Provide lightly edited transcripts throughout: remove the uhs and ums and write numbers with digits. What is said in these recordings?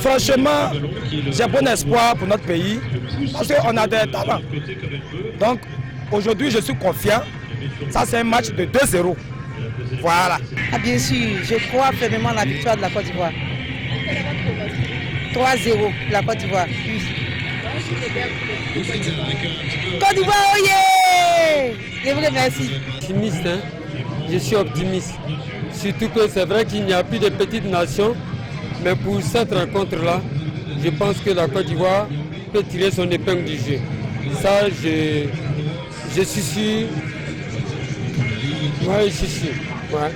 Franchement, j'ai bon espoir pour notre pays parce qu'on a des talents. Donc, aujourd'hui, je suis confiant. Ça, c'est un match de 2-0. Voilà. Ah, bien sûr, je crois fermement à la victoire de la Côte d'Ivoire. 3-0 la Côte d'Ivoire. Côte d'Ivoire, oh yeah! Je vous remercie. Optimiste, hein? Je suis optimiste. Surtout que c'est vrai qu'il n'y a plus de petites nations, mais pour cette rencontre-là, je pense que la Côte d'Ivoire peut tirer son épingle du jeu. Ça, je suis sûr. Ouais, je suis sûr. Ouais.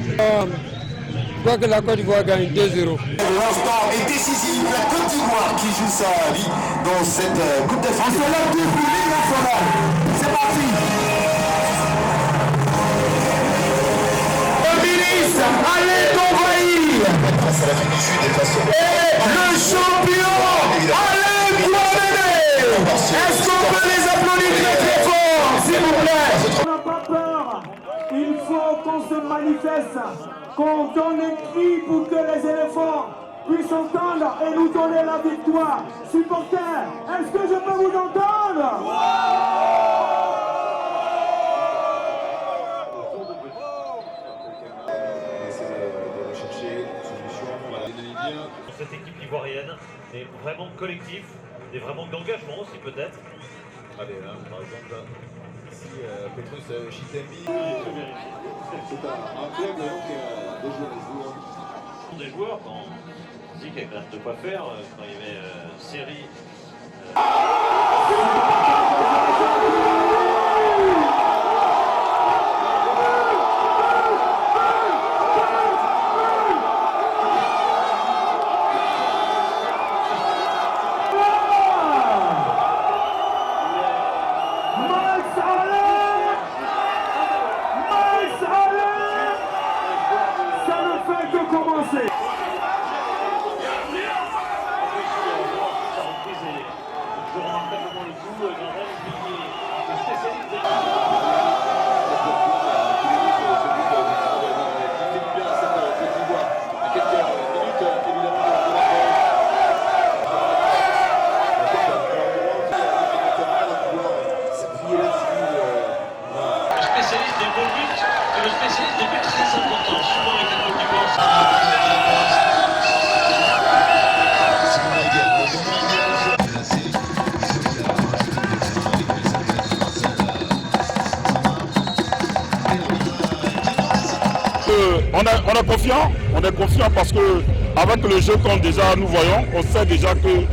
Je crois que la Côte d'Ivoire gagne 2-0. L'instant est décisif. La Côte d'Ivoire qui joue sa vie dans cette Coupe d'Afrique. C'est l'heure du public national. C'est parti. Le ministre, allez t'envahir. Face à l'Afrique du Sud et face au... Et le champion, Alain Guaméné. Est-ce qu'on peut les applaudir très très fort, s'il vous plaît? On n'a pas peur. Il faut qu'on se manifeste, qu'on donne un cri pour que les éléphants puissent entendre et nous donner la victoire. Supporters, est-ce que je peux vous entendre? Cette équipe ivoirienne est vraiment collectif, et vraiment d'engagement aussi peut-être. Allez, hein, par exemple, ici, Petrus Chitembi. C'est un club qui a Des joueurs, quand on dit qu'il y a quand même de quoi faire, quand il y avait série. On est confiant parce que avec le jeu qu'on déjà nous voyons, on sait déjà que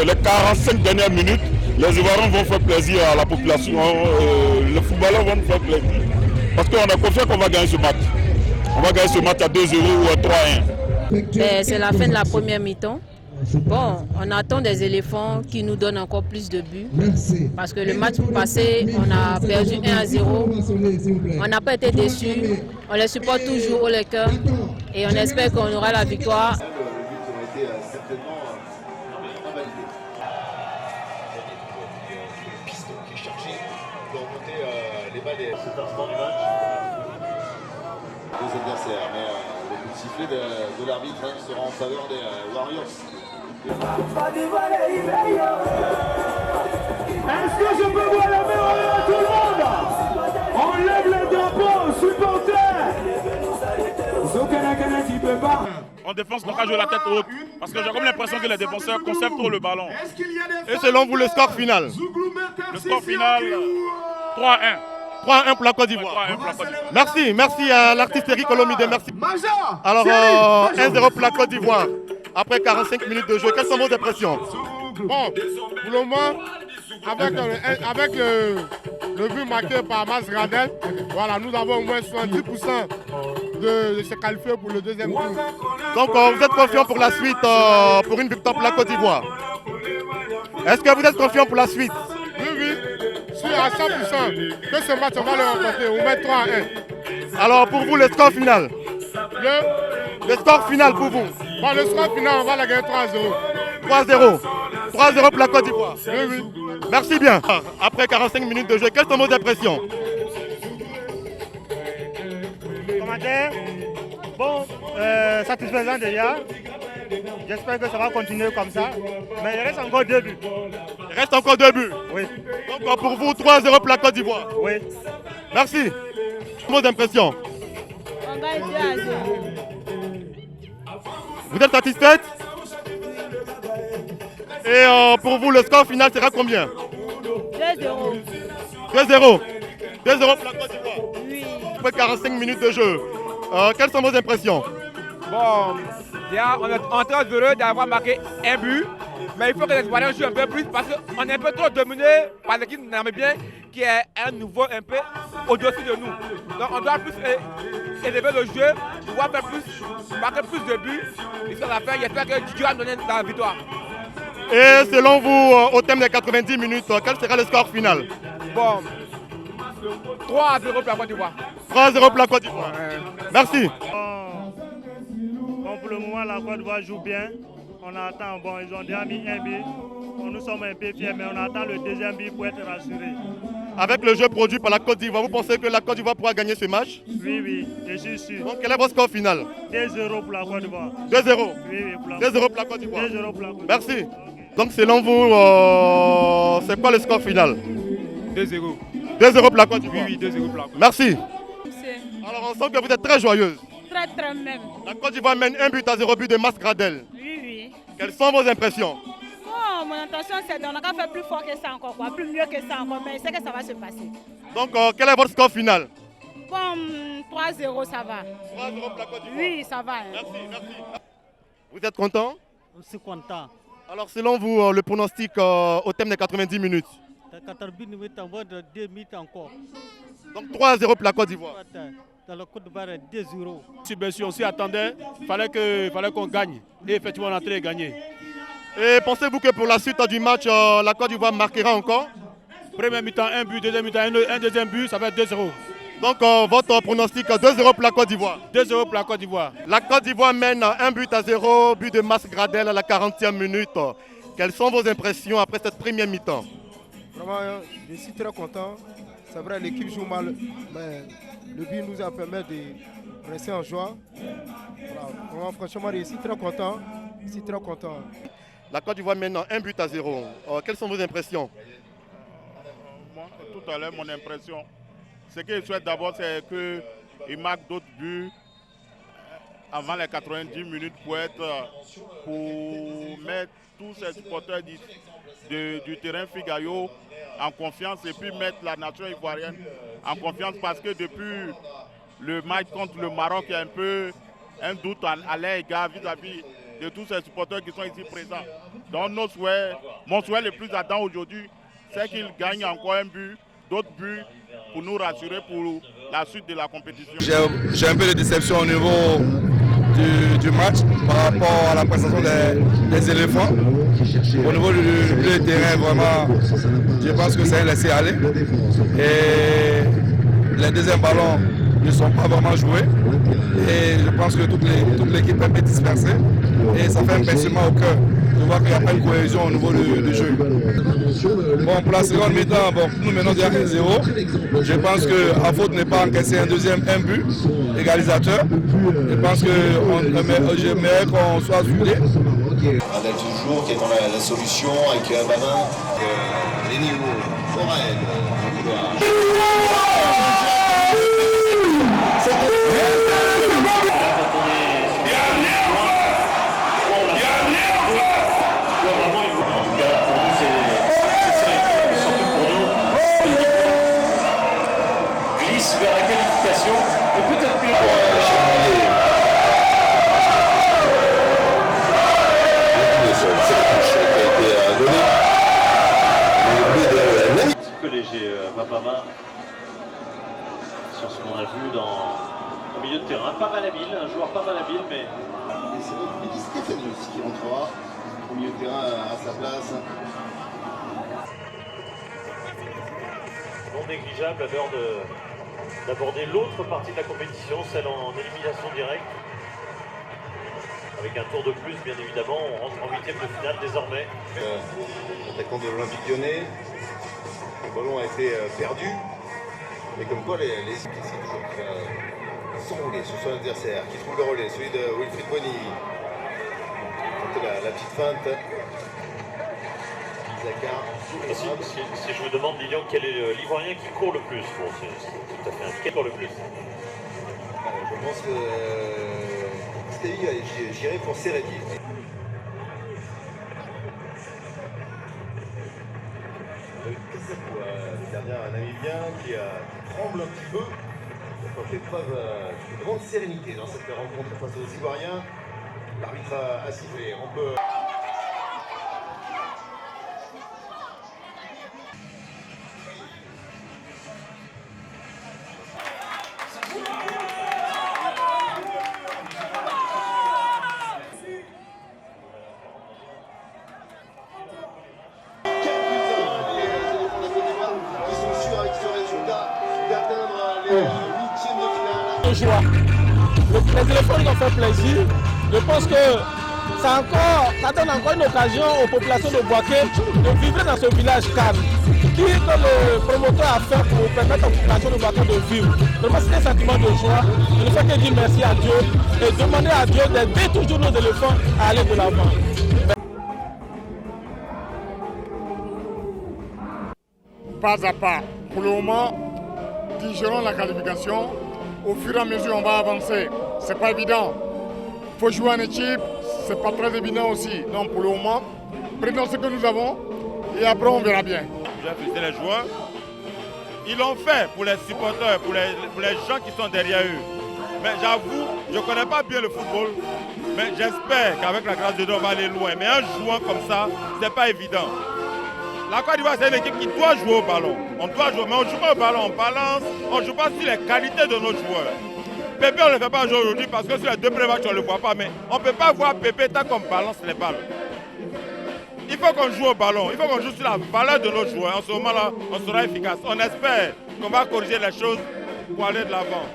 les 45 dernières minutes, les Ivoiriens vont faire plaisir à la population, les footballeurs vont nous faire plaisir. Parce qu'on est confiant qu'on va gagner ce match. On va gagner ce match à 2-0 ou à 3-1. C'est la fin de la première mi-temps. Bon, on attend des éléphants qui nous donnent encore plus de buts. Parce que le match passé, on a perdu 1-0. On n'a pas été déçus. On les supporte toujours au les cœurs. Et on espère qu'on aura la victoire. Les adversaires, mais le coup de sifflet de l'arbitre sera en faveur des Warriors. Est-ce que je peux voir la main à tout le monde? On lève le drapeau, supporters. Zokanakana, tu peux pas. En défense, on va jouer la tête haute parce que j'ai comme l'impression que les défenseurs conservent trop le ballon. Et selon vous, le score final? Le score final, 3-1. 3-1 pour la Côte d'Ivoire. Merci à l'artiste Eric Olomide. Merci. Alors, 1-0 pour la Côte d'Ivoire. Après 45 minutes de jeu, quelles sont vos impressions? Bon, pour le moment, avec le but marqué par Mas Gradel, voilà, nous avons au moins 70% de se qualifier pour le deuxième tour. Donc, vous êtes confiant pour la suite, pour une victoire pour la Côte d'Ivoire? Est-ce que vous êtes confiant pour la suite? Oui, je suis à 100% que ce match, on va le remporter, on met 3-1. Alors, pour vous, le score final? Le score final pour vous? Bon, le score final, on va la gagner 3-0. 3-0. 3-0 pour la Côte d'Ivoire. Oui. Merci bien. Après 45 minutes de jeu, quelles sont vos impressions? Commentaire, bon, satisfaisant déjà. J'espère que ça va continuer comme ça. Mais il reste encore 2 buts. Il reste encore 2 buts. Oui. Donc pour vous, 3-0 pour la Côte d'Ivoire. Oui. Merci. Vos impressions? On gagne 2-0. Vous êtes satisfaite? Et pour vous, le score final sera combien? 2-0. 2-0. 2-0 pour la Côte d'Ivoire. Oui. Après 45 minutes de jeu. Quelles sont vos impressions? Bon, déjà, on est très heureux d'avoir marqué un but. Mais il faut que les Ivoiriens jouent un peu plus parce qu'on est un peu trop dominé par l'équipe namibien qui est un niveau un peu au-dessus de nous. Donc on doit plus élever le jeu, pouvoir faire plus, marquer plus de buts. Jusqu'à la fin, j'espère que Dieu va donner la victoire. Et selon vous, au thème des 90 minutes, quel sera le score final? Bon, 3-0 pour la Côte d'Ivoire. 3-0 pour la Côte d'Ivoire. Merci. Bon, pour le moment, la Côte d'Ivoire joue bien. On attend, bon, ils ont déjà mis un but. Nous sommes un peu fiers, mais on attend le deuxième but pour être rassurés. Avec le jeu produit par la Côte d'Ivoire, vous pensez que la Côte d'Ivoire pourra gagner ce match? Oui, oui, je suis sûr. Donc quel est votre score final? 2-0 pour la Côte d'Ivoire. 2-0? Oui, oui, pour la 2-0 pour la Côte d'Ivoire. 2-0 pour la Côte d'Ivoire. Merci. Donc selon vous, c'est quoi le score final? 2-0. 2-0 pour la Côte d'Ivoire. Oui, oui, 2-0 pour la Côte d'Ivoire. Merci. Alors on sent que vous êtes très joyeuse. Très, très même. La Côte d'Ivoire mène 1 but à 0 but de Mas Gradel. Oui, oui. Quelles sont vos impressions? Bon, mon intention, c'est qu'on a qu'à faire plus fort que ça encore, quoi. Plus mieux que ça encore, mais c'est que ça va se passer. Donc quel est votre score final? Bon, 3-0, ça va. 3-0 pour la Côte d'Ivoire. Oui, ça va. Hein. Merci, merci. Vous êtes content? Je suis content. Alors selon vous, le pronostic au thème des 90 minutes? 90 minutes, on va de 2 minutes encore. Donc 3-0 pour la Côte d'Ivoire. Dans la Côte d'Ivoire, 2-0. Si bien sûr, on s'y attendait, il fallait qu'on gagne. Et effectivement, on a entré et gagné. Et pensez-vous que pour la suite du match, la Côte d'Ivoire marquera encore? Première mi-temps, un but, deuxième mi-temps, un deuxième but, ça va être 2-0. Donc votre pronostic 2-0 pour la Côte d'Ivoire? 2-0 pour la Côte d'Ivoire. La Côte d'Ivoire mène 1 but à 0, but de Mas Gradel à la 40e minute. Quelles sont vos impressions après cette première mi-temps? Vraiment, je suis très content. C'est vrai, l'équipe joue mal, mais le but nous a permis de rester en joie. Voilà. Vraiment, franchement, je suis très content. Je suis très content. La Côte d'Ivoire mène 1 but à 0. Quelles sont vos impressions? Moi, tout à l'heure, mon impression, ce que je souhaite d'abord, c'est qu'il marque d'autres buts avant les 90 minutes pour mettre tous ces supporters du terrain Figaro en confiance et puis mettre la nation ivoirienne en confiance parce que depuis le match contre le Maroc, il y a un peu un doute à leur égard vis-à-vis de tous ces supporters qui sont ici présents. Donc mon souhait le plus ardent aujourd'hui, c'est qu'ils gagnent encore un but, d'autres buts pour nous rassurer pour la suite de la compétition. J'ai un peu de déception au niveau du match par rapport à la prestation des éléphants. Au niveau du terrain, vraiment, je pense que c'est un laisser-aller. Et les deuxièmes ballons ne sont pas vraiment joués. Et je pense que toute l'équipe est dispersée. Et ça fait un pincement au cœur. Je vois qu'il n'y a pas une cohésion au niveau du jeu. Bon, pour la seconde mi-temps, nous menons déjà 1-0. Je pense qu'à faute de ne pas encaisser un but égalisateur. Je pense que j'aimerais qu'on soit soudés. Radel toujours qui est dans la solution avec Babin, Lenny Forel. Babama, sur ce qu'on a vu au milieu de terrain, pas mal habile, un joueur pas mal habile, mais... Et c'est notre petit Stéphanie aussi qui rentrera au milieu de terrain à sa place. Non négligeable à l'heure d'aborder l'autre partie de la compétition, celle en élimination directe. Avec un tour de plus, bien évidemment, on rentre en 8e de finale désormais. L'attaquant de l'Olympique Lyonnais. Le ballon a été perdu, mais comme quoi les équipes ici toujours s'enrouler sur son adversaire, qui trouve le relais, celui de Wilfried Bonny. tenter la petite feinte. Si je vous demande, Lilian, quel est l'Ivoirien qui court le plus? Bon, c'est tout à fait un qui court le plus. Je pense que j'irai pour Seredi. Le gardien namibien qui tremble un petit peu. Il a fait preuve d'une grande sérénité dans cette rencontre face aux Ivoiriens. L'arbitre a sifflé. On peut... Joie. Les éléphants nous ont fait plaisir. Je pense que ça donne encore une occasion aux populations de Bouaké de vivre dans ce village calme. Qui que le promoteur a fait pour permettre aux populations de Bouaké de vivre. Vraiment, c'est un sentiment de joie. Je ne fais que dire merci à Dieu et demander à Dieu d'aider toujours nos éléphants à aller de l'avant. Pas à pas. Pour le moment, digérons la qualification. Au fur et à mesure, on va avancer. C'est pas évident. Il faut jouer en équipe. C'est pas très évident aussi. Donc pour le moment, prenons ce que nous avons et après on verra bien. Je vais féliciter les joueurs. Ils l'ont fait pour les supporters, pour les gens qui sont derrière eux. Mais j'avoue, je ne connais pas bien le football. Mais j'espère qu'avec la grâce de Dieu, on va aller loin. Mais un joueur comme ça, c'est pas évident. La Côte d'Ivoire, c'est une équipe qui doit jouer au ballon. On doit jouer, mais on ne joue pas au ballon, on balance, on ne joue pas sur les qualités de nos joueurs. Pépé, on ne le fait pas jouer aujourd'hui parce que sur les deux premiers matchs, on ne le voit pas. Mais on ne peut pas voir Pépé tant qu'on balance les balles. Il faut qu'on joue au ballon, il faut qu'on joue sur la valeur de nos joueurs. En ce moment-là, on sera efficace. On espère qu'on va corriger les choses pour aller de l'avant.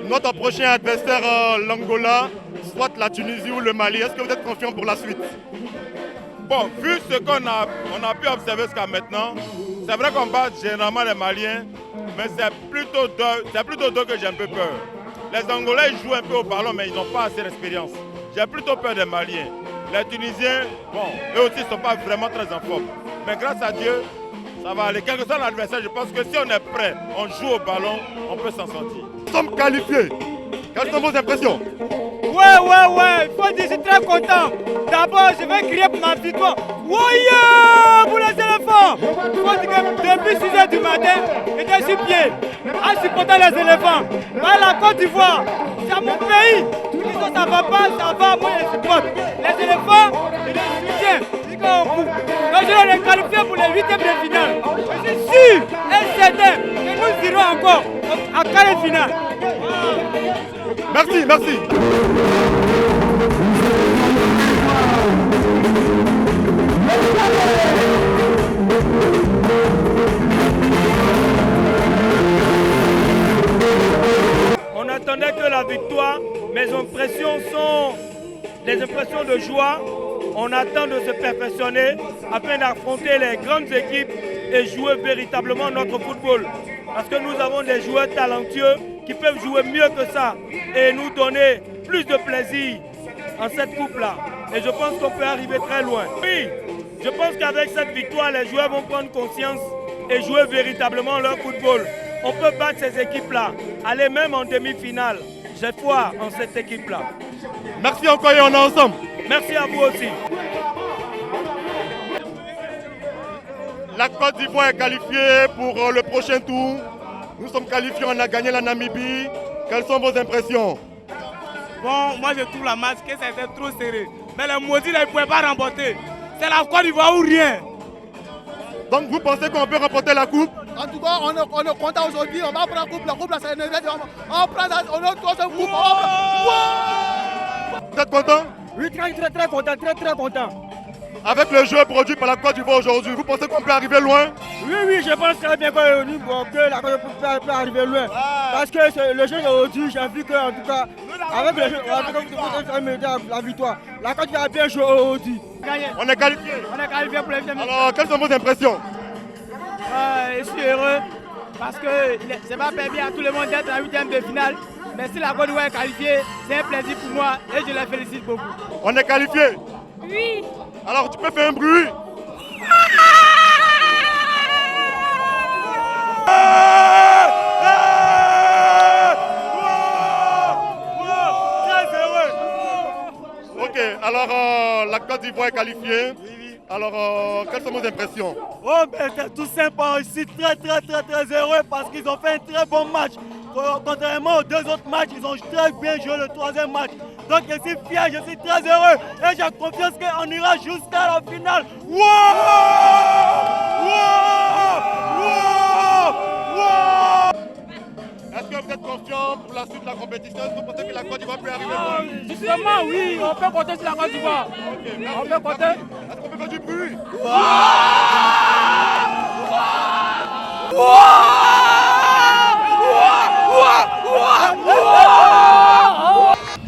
Notre prochain adversaire, l'Angola, soit la Tunisie ou le Mali, est-ce que vous êtes confiant pour la suite? Bon, vu ce qu'on a pu observer jusqu'à maintenant, c'est vrai qu'on bat généralement les Maliens, mais c'est plutôt d'eux que j'ai un peu peur. Les Angolais jouent un peu au ballon, mais ils n'ont pas assez d'expérience. J'ai plutôt peur des Maliens. Les Tunisiens, bon, eux aussi ne sont pas vraiment très en forme. Mais grâce à Dieu, ça va aller. Quel que soit l'adversaire, je pense que si on est prêt, on joue au ballon, on peut s'en sortir. Nous sommes qualifiés. Quelles sont vos impressions? Ouais, il faut dire, je suis très content. D'abord, je vais crier pour ma victoire. Ouais, pour les éléphants. Il faut dire que depuis 6 h du matin, j'étais sur pied, en supportant les éléphants. Dans la Côte d'Ivoire, c'est mon pays. Ils disent ça va pas, ça va, moi je supporte. Les éléphants, je les soutiens. Donc je vais les qualifier pour les 8e de finale. Je suis sûr et certain que nous irons encore à quart de finale. Merci, merci. On attendait que la victoire, mes impressions sont des impressions de joie. On attend de se perfectionner afin d'affronter les grandes équipes et jouer véritablement notre football. Parce que nous avons des joueurs talentueux qui peuvent jouer mieux que ça et nous donner plus de plaisir en cette coupe-là. Et je pense qu'on peut arriver très loin. Oui, je pense qu'avec cette victoire, les joueurs vont prendre conscience et jouer véritablement leur football. On peut battre ces équipes-là, aller même en demi-finale. J'ai foi en cette équipe-là. Merci encore et on est ensemble. Merci à vous aussi. La Côte d'Ivoire est qualifiée pour le prochain tour. Nous sommes qualifiés, on a gagné la Namibie. Quelles sont vos impressions? Bon, moi je trouve la match que c'était trop serré. Mais les maudits, ils ne pouvaient pas remporter. C'est la Côte d'Ivoire ou rien. Donc vous pensez qu'on peut remporter la coupe? En tout cas, on est content aujourd'hui. On va prendre la coupe. La coupe, là, c'est une événement. On prend la coupe. Vous êtes content? Oui, très content, très content. Avec le jeu produit par la Côte d'Ivoire aujourd'hui, vous pensez qu'on peut arriver loin? Oui, je pense très bien que la Côte d'Ivoire peut arriver loin. Parce que le jeu d'aujourd'hui, j'ai vu qu'en tout cas, avec le jeu, on peut la victoire. La Côte d'Ivoire a bien joué aujourd'hui. On est qualifié. On est qualifié pour les demi. Alors, quelles sont vos impressions? Je suis heureux parce que c'est pas permis à tout le monde d'être en 8e de finale. Mais si la Côte d'Ivoire est qualifiée, c'est un plaisir pour moi et je la félicite beaucoup. On est qualifié. Oui. Alors tu peux faire un bruit. Ok, alors la Côte d'Ivoire est qualifiée. Alors, quelles sont vos impressions? Oh, ben c'est tout sympa aussi, très heureux parce qu'ils ont fait un très bon match. Contrairement aux 2 autres matchs, ils ont très bien joué le 3e match. Donc je suis fier, je suis très heureux et j'ai confiance qu'on ira jusqu'à la finale. Est-ce que vous êtes confiant pour la suite de la compétition? Est-ce que vous pensez que la Côte d'Ivoire peut arriver loin? Justement, oui, on peut compter sur la Côte d'Ivoire. On peut compter. Est-ce qu'on peut faire du bruit?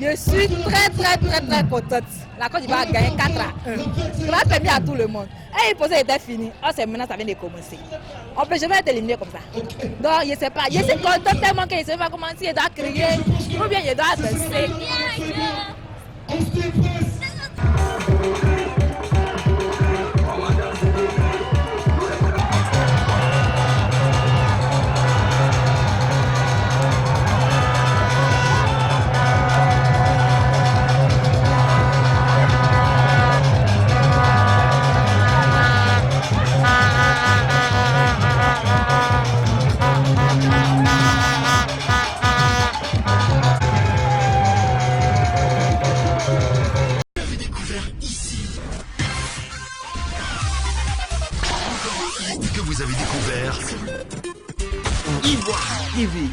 Je suis très contente. La Côte d'Ivoire a gagné 4-1. Ça a permis à tout le monde. Et il pensait que c'était fini. Oh, c'est maintenant ça vient de commencer. On peut jamais être éliminé comme ça. Donc, je ne sais pas. Je suis contente tellement que je ne sais pas comment si je dois crier ou bien je dois danser.